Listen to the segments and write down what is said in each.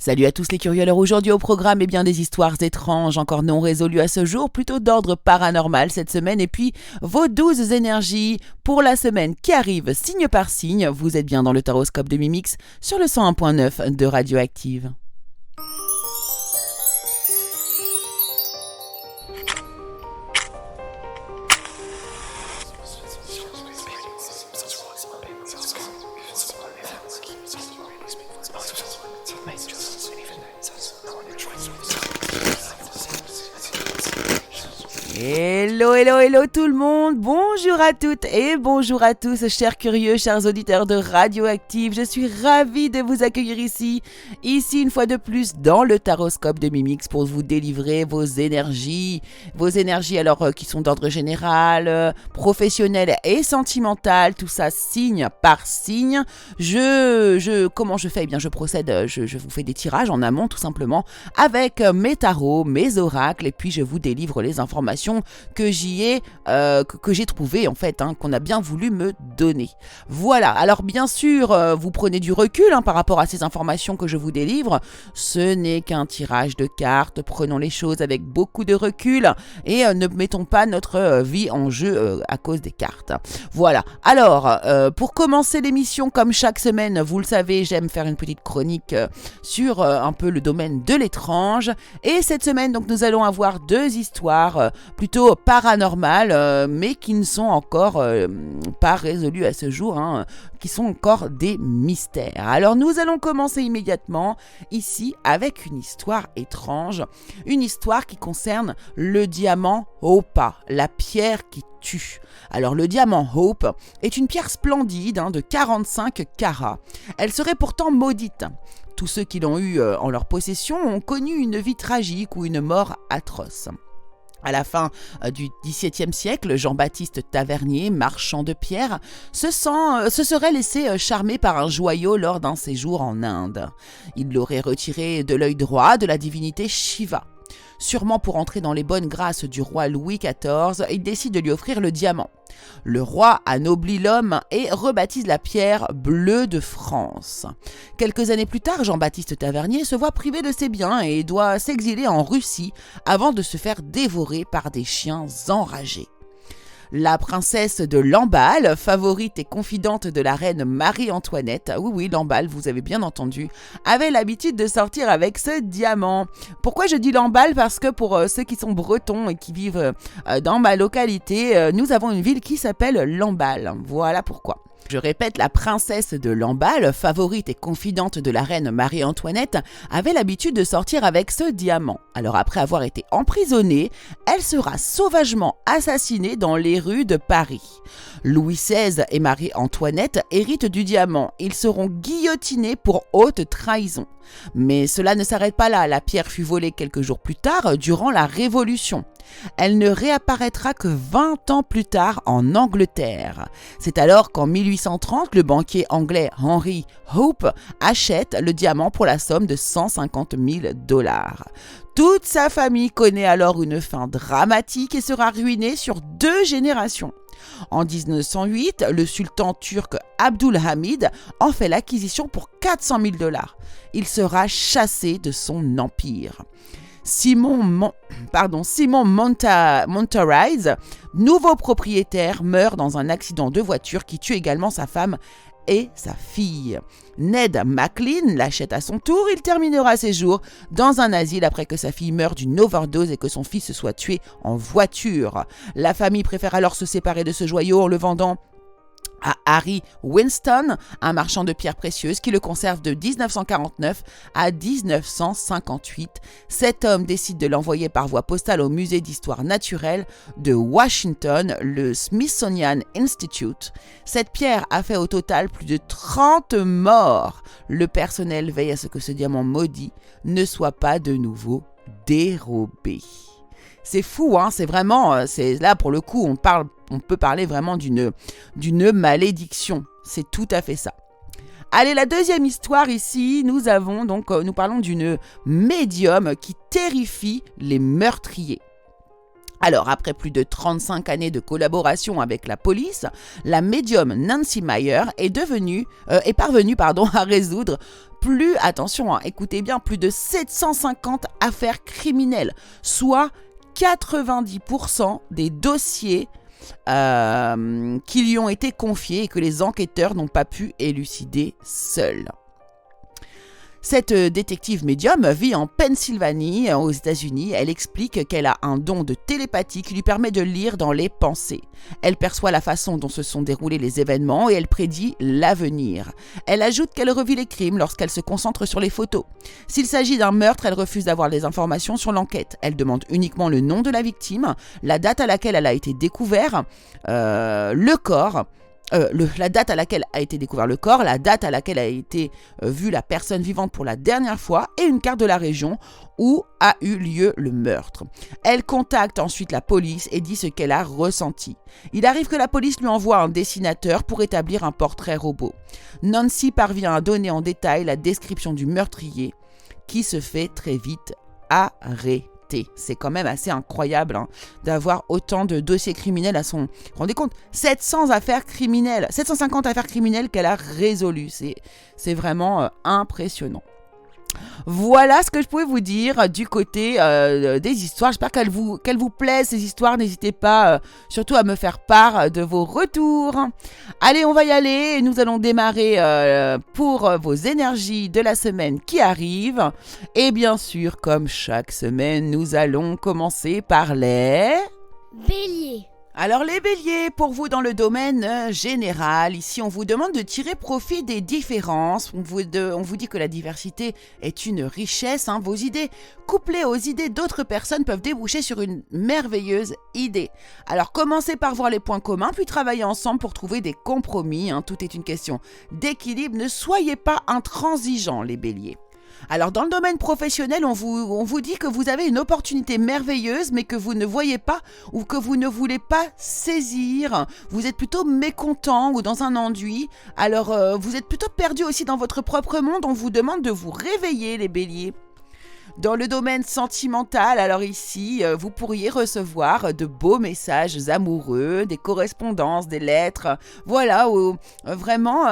Salut à tous les curieux, alors aujourd'hui au programme, bien des histoires étranges, encore non résolues à ce jour, plutôt d'ordre paranormal cette semaine, et puis vos 12 énergies pour la semaine qui arrive signe par signe. Vous êtes bien dans le taroscope de Mimix sur le 101.9 de Radioactive. Hello tout le monde, bonjour à toutes et bonjour à tous, chers curieux, chers auditeurs de Radioactive. Je suis ravie de vous accueillir ici une fois de plus dans le taroscope de Mimix pour vous délivrer vos énergies alors qui sont d'ordre général, professionnel et sentimental, tout ça signe par signe. Comment je fais ? Je procède, je vous fais des tirages en amont tout simplement avec mes tarots, mes oracles, et puis je vous délivre les informations que j'ai trouvé en fait, qu'on a bien voulu me donner. Voilà, alors bien sûr, vous prenez du recul par rapport à ces informations que je vous délivre. Ce n'est qu'un tirage de cartes, prenons les choses avec beaucoup de recul et ne mettons pas notre vie en jeu à cause des cartes. Voilà, alors pour commencer l'émission, comme chaque semaine, vous le savez, j'aime faire une petite chronique sur un peu le domaine de l'étrange, et cette semaine donc nous allons avoir deux histoires plutôt paranormales, mais qui ne sont encore pas résolues à ce jour, qui sont encore des mystères. Alors nous allons commencer immédiatement ici avec une histoire étrange, une histoire qui concerne le diamant Hopa, la pierre qui tue. Alors le diamant Hope est une pierre splendide de 45 carats. Elle serait pourtant maudite. Tous ceux qui l'ont eue en leur possession ont connu une vie tragique ou une mort atroce. À la fin du XVIIe siècle, Jean-Baptiste Tavernier, marchand de pierres, se serait laissé charmer par un joyau lors d'un séjour en Inde. Il l'aurait retiré de l'œil droit de la divinité Shiva. Sûrement pour entrer dans les bonnes grâces du roi Louis XIV, il décide de lui offrir le diamant. Le roi anoblit l'homme et rebaptise la pierre Bleu de France. Quelques années plus tard, Jean-Baptiste Tavernier se voit privé de ses biens et doit s'exiler en Russie avant de se faire dévorer par des chiens enragés. La princesse de Lamballe, favorite et confidente de la reine Marie-Antoinette, oui, Lamballe, vous avez bien entendu, avait l'habitude de sortir avec ce diamant. Pourquoi je dis Lamballe ? Parce que pour ceux qui sont bretons et qui vivent dans ma localité, nous avons une ville qui s'appelle Lamballe. Voilà pourquoi. Je répète, la princesse de Lamballe, favorite et confidente de la reine Marie-Antoinette, avait l'habitude de sortir avec ce diamant. Alors après avoir été emprisonnée, elle sera sauvagement assassinée dans les rues de Paris. Louis XVI et Marie-Antoinette héritent du diamant. Ils seront guillotinés pour haute trahison. Mais cela ne s'arrête pas là. La pierre fut volée quelques jours plus tard, durant la Révolution. Elle ne réapparaîtra que 20 ans plus tard en Angleterre. C'est alors qu'en 1830, le banquier anglais Henry Hope achète le diamant pour la somme de $150,000. Toute sa famille connaît alors une fin dramatique et sera ruinée sur 2 générations. En 1908, le sultan turc Abdülhamid en fait l'acquisition pour $400,000. Il sera chassé de son empire. Simon Montarize, nouveau propriétaire, meurt dans un accident de voiture qui tue également sa femme et sa fille. Ned McLean l'achète à son tour. Il terminera ses jours dans un asile après que sa fille meure d'une overdose et que son fils se soit tué en voiture. La famille préfère alors se séparer de ce joyau en le vendant à Harry Winston, un marchand de pierres précieuses qui le conserve de 1949 à 1958. Cet homme décide de l'envoyer par voie postale au musée d'histoire naturelle de Washington, le Smithsonian Institute. Cette pierre a fait au total plus de 30 morts. Le personnel veille à ce que ce diamant maudit ne soit pas de nouveau dérobé. C'est fou, c'est vraiment, là pour le coup, on peut parler vraiment d'une malédiction. C'est tout à fait ça. Allez, la deuxième histoire ici, nous parlons d'une médium qui terrifie les meurtriers. Alors, après plus de 35 années de collaboration avec la police, la médium Nancy Meyer est parvenue à résoudre attention, écoutez bien, plus de 750 affaires criminelles, soit 90% des dossiers qui lui ont été confiés et que les enquêteurs n'ont pas pu élucider seuls. Cette détective médium vit en Pennsylvanie, aux États-Unis. Elle explique qu'elle a un don de télépathie qui lui permet de lire dans les pensées. Elle perçoit la façon dont se sont déroulés les événements et elle prédit l'avenir. Elle ajoute qu'elle revit les crimes lorsqu'elle se concentre sur les photos. S'il s'agit d'un meurtre, elle refuse d'avoir des informations sur l'enquête. Elle demande uniquement le nom de la victime, la date à laquelle elle a été découvert, le corps, la date à laquelle a été découvert le corps, la date à laquelle a été vue la personne vivante pour la dernière fois et une carte de la région où a eu lieu le meurtre. Elle contacte ensuite la police et dit ce qu'elle a ressenti. Il arrive que la police lui envoie un dessinateur pour établir un portrait robot. Nancy parvient à donner en détail la description du meurtrier qui se fait très vite arrêter. C'est quand même assez incroyable d'avoir autant de dossiers criminels à son... Rendez compte, 750 affaires criminelles qu'elle a résolues. C'est vraiment impressionnant. Voilà ce que je pouvais vous dire du côté des histoires. J'espère qu'elles vous plaisent ces histoires. N'hésitez pas surtout à me faire part de vos retours. Allez, on va y aller et nous allons démarrer pour vos énergies de la semaine qui arrive. Et bien sûr, comme chaque semaine, nous allons commencer par les... Bélier. Alors les béliers, pour vous dans le domaine général, ici on vous demande de tirer profit des différences. On vous dit que la diversité est une richesse. Vos idées couplées aux idées d'autres personnes peuvent déboucher sur une merveilleuse idée. Alors commencez par voir les points communs, puis travaillez ensemble pour trouver des compromis. Tout est une question d'équilibre. Ne soyez pas intransigeants les béliers. Alors dans le domaine professionnel, on vous dit que vous avez une opportunité merveilleuse mais que vous ne voyez pas ou que vous ne voulez pas saisir. Vous êtes plutôt mécontent ou dans un enduit. Alors vous êtes plutôt perdu aussi dans votre propre monde. On vous demande de vous réveiller les béliers. Dans le domaine sentimental, alors ici, vous pourriez recevoir de beaux messages amoureux, des correspondances, des lettres, voilà, ou vraiment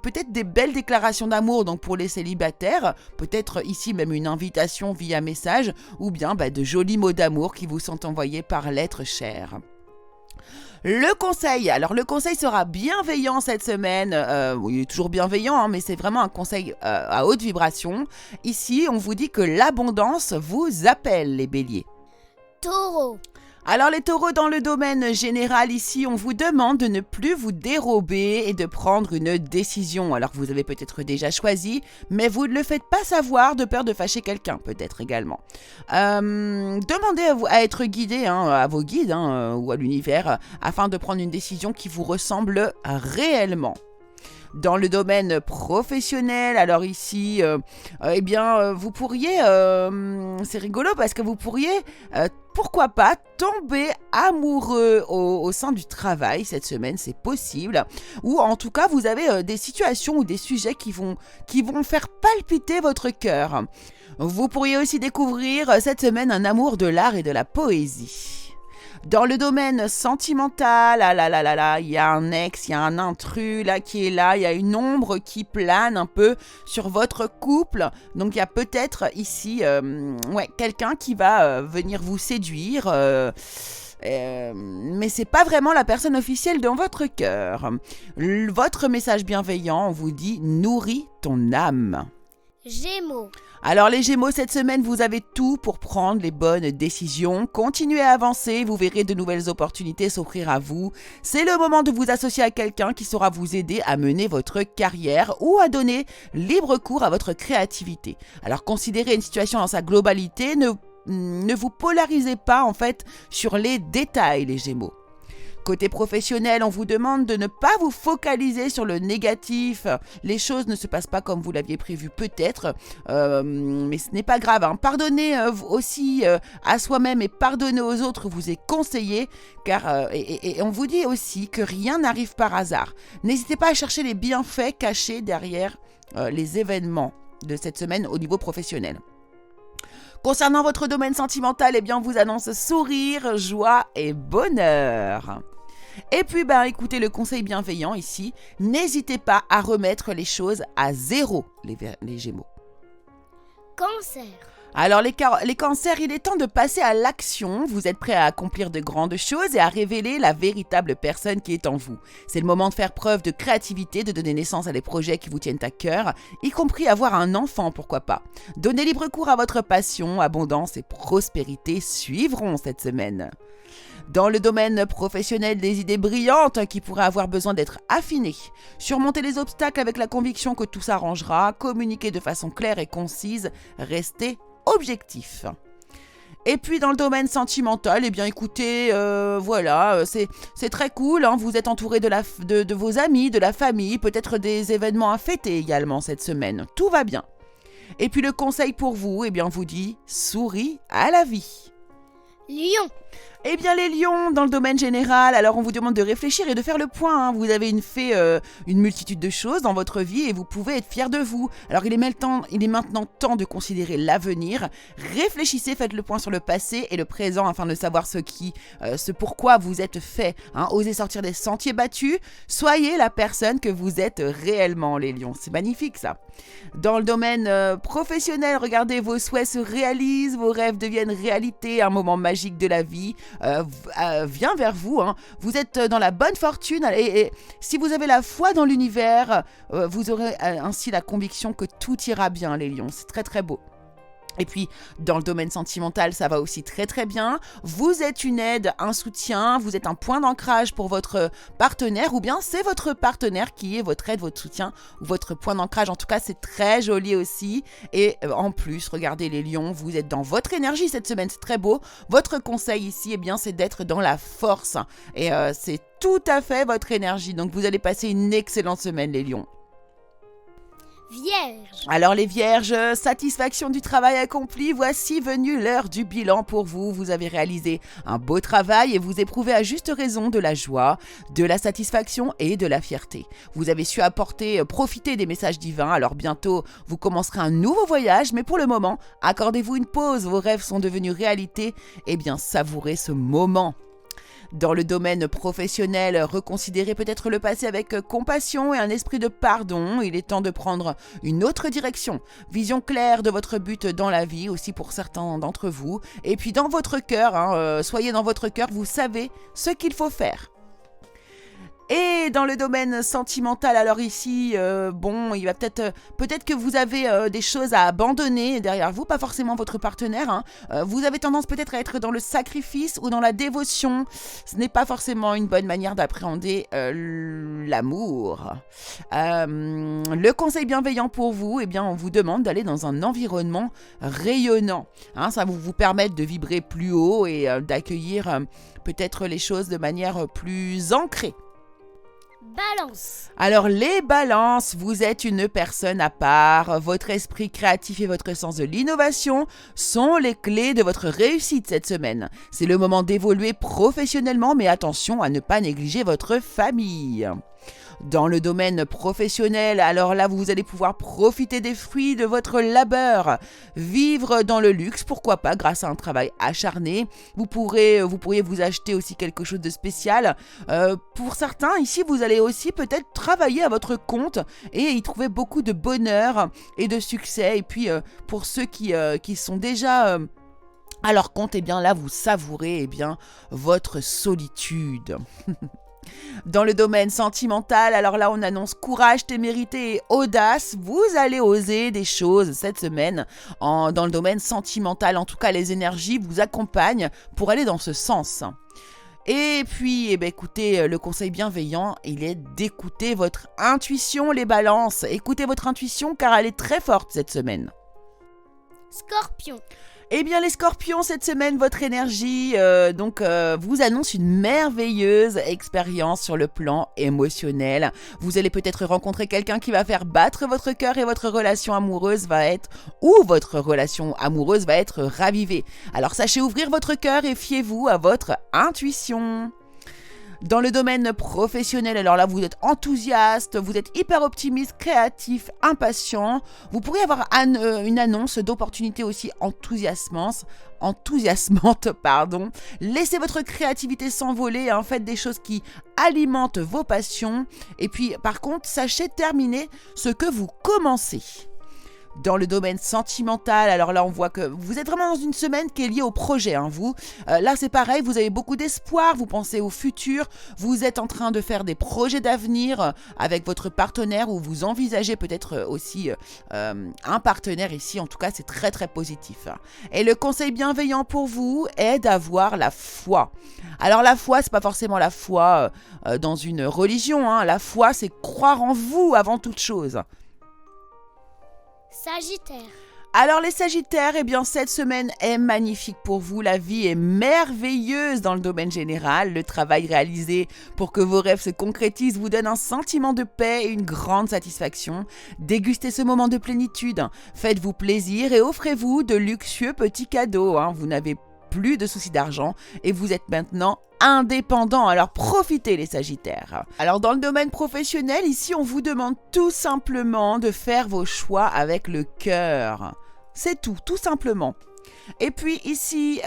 peut-être des belles déclarations d'amour donc pour les célibataires, peut-être ici même une invitation via message, ou bien de jolis mots d'amour qui vous sont envoyés par lettre chère. Le conseil, alors le conseil sera bienveillant cette semaine, il est toujours bienveillant mais c'est vraiment un conseil à haute vibration. Ici on vous dit que l'abondance vous appelle les béliers. Taureau. Alors les taureaux dans le domaine général ici on vous demande de ne plus vous dérober et de prendre une décision. Alors vous avez peut-être déjà choisi mais vous ne le faites pas savoir de peur de fâcher quelqu'un peut-être également. Demandez à être guidé à vos guides ou à l'univers afin de prendre une décision qui vous ressemble réellement. Dans le domaine professionnel, alors ici, vous pourriez, c'est rigolo parce que vous pourriez, pourquoi pas, tomber amoureux au sein du travail cette semaine, c'est possible. Ou en tout cas, vous avez des situations ou des sujets qui vont faire palpiter votre cœur. Vous pourriez aussi découvrir cette semaine un amour de l'art et de la poésie. Dans le domaine sentimental, il y a un ex, il y a un intrus qui est là, il y a une ombre qui plane un peu sur votre couple. Donc il y a peut-être ici quelqu'un qui va venir vous séduire, mais c'est pas vraiment la personne officielle dans votre cœur. Votre message bienveillant, on vous dit « nourris ton âme ». Gémeaux. Alors les Gémeaux, cette semaine, vous avez tout pour prendre les bonnes décisions. Continuez à avancer, vous verrez de nouvelles opportunités s'offrir à vous. C'est le moment de vous associer à quelqu'un qui saura vous aider à mener votre carrière ou à donner libre cours à votre créativité. Alors considérez une situation dans sa globalité, ne vous polarisez pas en fait sur les détails les Gémeaux. Côté professionnel, on vous demande de ne pas vous focaliser sur le négatif. Les choses ne se passent pas comme vous l'aviez prévu peut-être, mais ce n'est pas grave. Pardonnez aussi à soi-même et pardonner aux autres vous est conseillé, car et on vous dit aussi que rien n'arrive par hasard. N'hésitez pas à chercher les bienfaits cachés derrière les événements de cette semaine au niveau professionnel. Concernant votre domaine sentimental, eh bien, on vous annonce sourire, joie et bonheur. Et puis, écoutez, le conseil bienveillant ici, n'hésitez pas à remettre les choses à zéro, les Gémeaux. Cancer. Alors les cancers, il est temps de passer à l'action. Vous êtes prêts à accomplir de grandes choses et à révéler la véritable personne qui est en vous. C'est le moment de faire preuve de créativité, de donner naissance à des projets qui vous tiennent à cœur, y compris avoir un enfant, pourquoi pas. Donnez libre cours à votre passion, abondance et prospérité suivront cette semaine. Dans le domaine professionnel, des idées brillantes qui pourraient avoir besoin d'être affinées. Surmontez les obstacles avec la conviction que tout s'arrangera. Communiquez de façon claire et concise. Restez objectif. Et puis dans le domaine sentimental, eh bien écoutez, c'est très cool, hein, vous êtes entouré de vos amis, de la famille, peut-être des événements à fêter également cette semaine. Tout va bien. Et puis le conseil pour vous, eh bien on vous dit, souris à la vie. Lion. Eh bien les lions, dans le domaine général, alors on vous demande de réfléchir et de faire le point. Vous avez fait une multitude de choses dans votre vie et vous pouvez être fiers de vous. Alors il est maintenant temps de considérer l'avenir. Réfléchissez, faites le point sur le passé et le présent afin de savoir ce pourquoi vous êtes fait. Osez sortir des sentiers battus. Soyez la personne que vous êtes réellement, les lions. C'est magnifique ça. Dans le domaine professionnel, regardez, vos souhaits se réalisent, vos rêves deviennent réalité, un moment magique de la vie. Vient vers vous, vous êtes dans la bonne fortune et si vous avez la foi dans l'univers, vous aurez ainsi la conviction que tout ira bien, les lions. C'est très très beau. Et puis, dans le domaine sentimental, ça va aussi très très bien. Vous êtes une aide, un soutien, vous êtes un point d'ancrage pour votre partenaire ou bien c'est votre partenaire qui est votre aide, votre soutien ou votre point d'ancrage. En tout cas, c'est très joli aussi. Et en plus, regardez les lions, vous êtes dans votre énergie cette semaine, c'est très beau. Votre conseil ici, eh bien, c'est d'être dans la force. Et c'est tout à fait votre énergie. Donc, vous allez passer une excellente semaine, les lions. Vierge. Alors les vierges, satisfaction du travail accompli, voici venue l'heure du bilan pour vous. Vous avez réalisé un beau travail et vous éprouvez à juste raison de la joie, de la satisfaction et de la fierté. Vous avez su profiter des messages divins, alors bientôt vous commencerez un nouveau voyage, mais pour le moment, accordez-vous une pause, vos rêves sont devenus réalité, eh bien savourez ce moment. Dans le domaine professionnel, reconsidérez peut-être le passé avec compassion et un esprit de pardon. Il est temps de prendre une autre direction. Vision claire de votre but dans la vie, aussi pour certains d'entre vous. Et puis dans votre cœur, soyez dans votre cœur, vous savez ce qu'il faut faire. Et dans le domaine sentimental, alors ici, il va peut-être que vous avez des choses à abandonner derrière vous, pas forcément votre partenaire. Vous avez tendance peut-être à être dans le sacrifice ou dans la dévotion. Ce n'est pas forcément une bonne manière d'appréhender l'amour. Le conseil bienveillant pour vous, eh bien, on vous demande d'aller dans un environnement rayonnant. Ça va vous permettre de vibrer plus haut et d'accueillir peut-être les choses de manière plus ancrée. Balance. Alors les balances, vous êtes une personne à part. Votre esprit créatif et votre sens de l'innovation sont les clés de votre réussite cette semaine. C'est le moment d'évoluer professionnellement, mais attention à ne pas négliger votre famille. Dans le domaine professionnel, alors là, vous allez pouvoir profiter des fruits de votre labeur. Vivre dans le luxe, pourquoi pas, grâce à un travail acharné. Vous pourriez vous acheter aussi quelque chose de spécial. Pour certains, ici, vous allez aussi peut-être travailler à votre compte et y trouver beaucoup de bonheur et de succès. Et puis, pour ceux qui sont déjà à leur compte, eh bien là, vous savourez votre solitude. Dans le domaine sentimental, alors là on annonce courage, témérité et audace. Vous allez oser des choses cette semaine dans le domaine sentimental. En tout cas, les énergies vous accompagnent pour aller dans ce sens. Et puis, écoutez, le conseil bienveillant, il est d'écouter votre intuition, les balances. Écoutez votre intuition car elle est très forte cette semaine. Scorpion. Eh bien les scorpions, cette semaine, votre énergie vous annonce une merveilleuse expérience sur le plan émotionnel. Vous allez peut-être rencontrer quelqu'un qui va faire battre votre cœur et votre relation amoureuse va être ravivée. Alors sachez ouvrir votre cœur et fiez-vous à votre intuition. Dans le domaine professionnel, alors là, vous êtes enthousiaste, vous êtes hyper optimiste, créatif, impatient. Vous pourriez avoir une annonce d'opportunité aussi enthousiasmante. Laissez votre créativité s'envoler, faites des choses qui alimentent vos passions. Et puis, par contre, sachez terminer ce que vous commencez. Dans le domaine sentimental, alors là on voit que vous êtes vraiment dans une semaine qui est liée au projet, vous. Là c'est pareil, vous avez beaucoup d'espoir, vous pensez au futur, vous êtes en train de faire des projets d'avenir avec votre partenaire ou vous envisagez peut-être aussi un partenaire ici, en tout cas c'est très très positif. Et le conseil bienveillant pour vous est d'avoir la foi. Alors la foi, c'est pas forcément la foi dans une religion, la foi c'est croire en vous avant toute chose. Sagittaire. Alors les Sagittaires, cette semaine est magnifique pour vous, la vie est merveilleuse dans le domaine général, le travail réalisé pour que vos rêves se concrétisent vous donne un sentiment de paix et une grande satisfaction. Dégustez ce moment de plénitude, faites-vous plaisir et offrez-vous de luxueux petits cadeaux, vous n'avez plus de soucis d'argent et vous êtes maintenant indépendant, alors profitez les Sagittaires. Alors dans le domaine professionnel, ici on vous demande tout simplement de faire vos choix avec le cœur. C'est tout simplement. Et puis ici,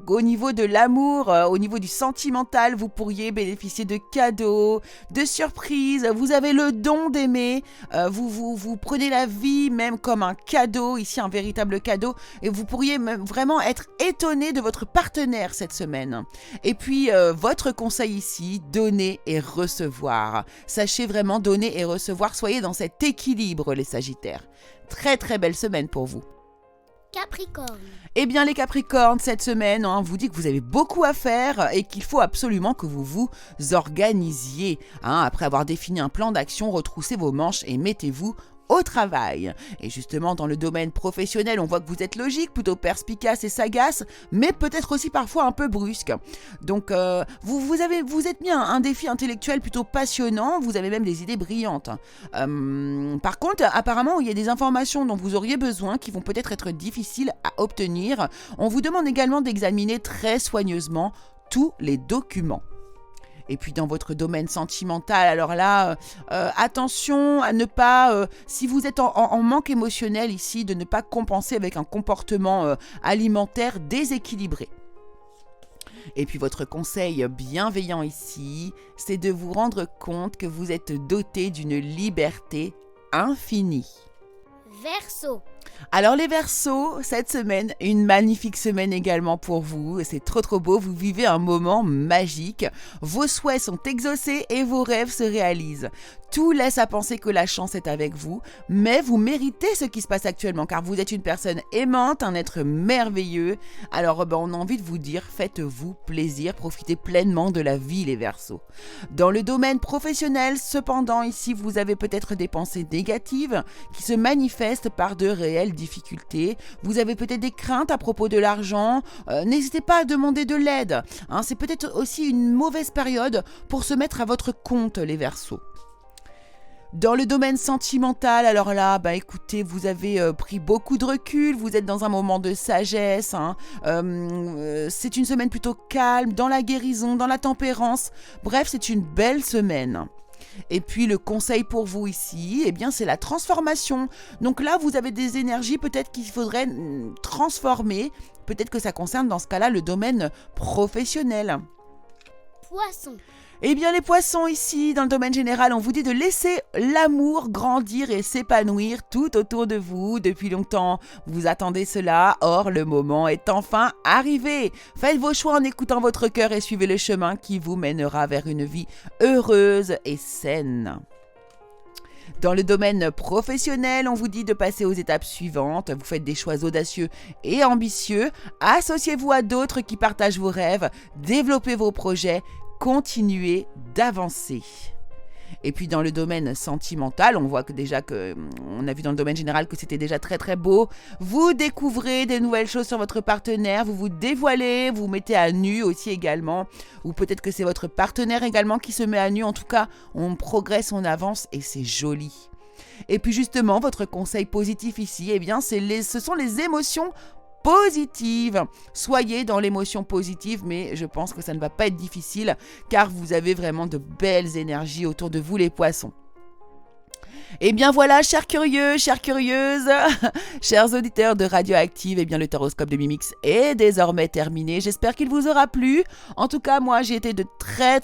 au niveau de l'amour, au niveau du sentimental, vous pourriez bénéficier de cadeaux, de surprises. Vous avez le don d'aimer. Vous prenez la vie même comme un cadeau, ici un véritable cadeau. Et vous pourriez même vraiment être étonné de votre partenaire cette semaine. Et puis, votre conseil ici, donner et recevoir. Sachez vraiment donner et recevoir. Soyez dans cet équilibre, les Sagittaires. Très très belle semaine pour vous. Capricorne. Les Capricornes, cette semaine, vous dit que vous avez beaucoup à faire et qu'il faut absolument que vous vous organisiez. Après avoir défini un plan d'action, retroussez vos manches et mettez-vous au travail. Et justement, dans le domaine professionnel, on voit que vous êtes logique, plutôt perspicace et sagace, mais peut-être aussi parfois un peu brusque. Donc, vous êtes mis un défi intellectuel plutôt passionnant, vous avez même des idées brillantes. Par contre, apparemment, il y a des informations dont vous auriez besoin qui vont peut-être être difficiles à obtenir. On vous demande également d'examiner très soigneusement tous les documents. Et puis dans votre domaine sentimental, alors là, attention à ne pas, si vous êtes en manque émotionnel ici, de ne pas compenser avec un comportement alimentaire déséquilibré. Et puis votre conseil bienveillant ici, c'est de vous rendre compte que vous êtes doté d'une liberté infinie. Verseau. Alors les Verseaux, cette semaine, une magnifique semaine également pour vous. C'est trop beau, vous vivez un moment magique. Vos souhaits sont exaucés et vos rêves se réalisent. Tout laisse à penser que la chance est avec vous, mais vous méritez ce qui se passe actuellement car vous êtes une personne aimante, un être merveilleux. Alors on a envie de vous dire, faites-vous plaisir, profitez pleinement de la vie les Verseaux. Dans le domaine professionnel, cependant, ici vous avez peut-être des pensées négatives qui se manifestent par de réelles difficultés. Vous avez peut-être des craintes à propos de l'argent. N'hésitez pas à demander de l'aide. C'est peut-être aussi une mauvaise période pour se mettre à votre compte les Verseaux. Dans le domaine sentimental, alors là, écoutez, vous avez pris beaucoup de recul, vous êtes dans un moment de sagesse, c'est une semaine plutôt calme, dans la guérison, dans la tempérance, bref, c'est une belle semaine. Et puis le conseil pour vous ici, c'est la transformation. Donc là, vous avez des énergies peut-être qu'il faudrait transformer, peut-être que ça concerne dans ce cas-là le domaine professionnel. Poisson. Les poissons ici, dans le domaine général, on vous dit de laisser l'amour grandir et s'épanouir tout autour de vous. Depuis longtemps, vous attendez cela, or le moment est enfin arrivé. Faites vos choix en écoutant votre cœur et suivez le chemin qui vous mènera vers une vie heureuse et saine. Dans le domaine professionnel, on vous dit de passer aux étapes suivantes. Vous faites des choix audacieux et ambitieux. Associez-vous à d'autres qui partagent vos rêves. Développez vos projets. Continuez d'avancer. Et puis dans le domaine sentimental, on voit on a vu dans le domaine général que c'était déjà très très beau. Vous découvrez des nouvelles choses sur votre partenaire, vous vous dévoilez, vous mettez à nu aussi également. Ou peut-être que c'est votre partenaire également qui se met à nu. En tout cas, on progresse, on avance et c'est joli. Et puis justement, votre conseil positif ici, ce sont les émotions positive. Soyez dans l'émotion positive, mais je pense que ça ne va pas être difficile car vous avez vraiment de belles énergies autour de vous les poissons. Et bien voilà, chers curieux, chères curieuses, chers auditeurs de Radioactive, le horoscope de Mimix est désormais terminé. J'espère qu'il vous aura plu. En tout cas, moi, j'étais de très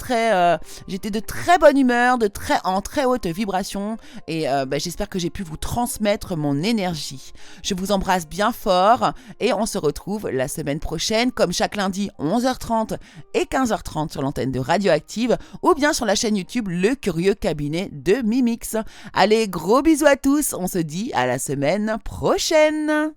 bonne humeur, en très haute vibration, et j'espère que j'ai pu vous transmettre mon énergie. Je vous embrasse bien fort, et on se retrouve la semaine prochaine, comme chaque lundi, 11h30 et 15h30 sur l'antenne de Radioactive, ou bien sur la chaîne YouTube Le Curieux Cabinet de Mimix. Allez, gros bisous à tous, on se dit à la semaine prochaine.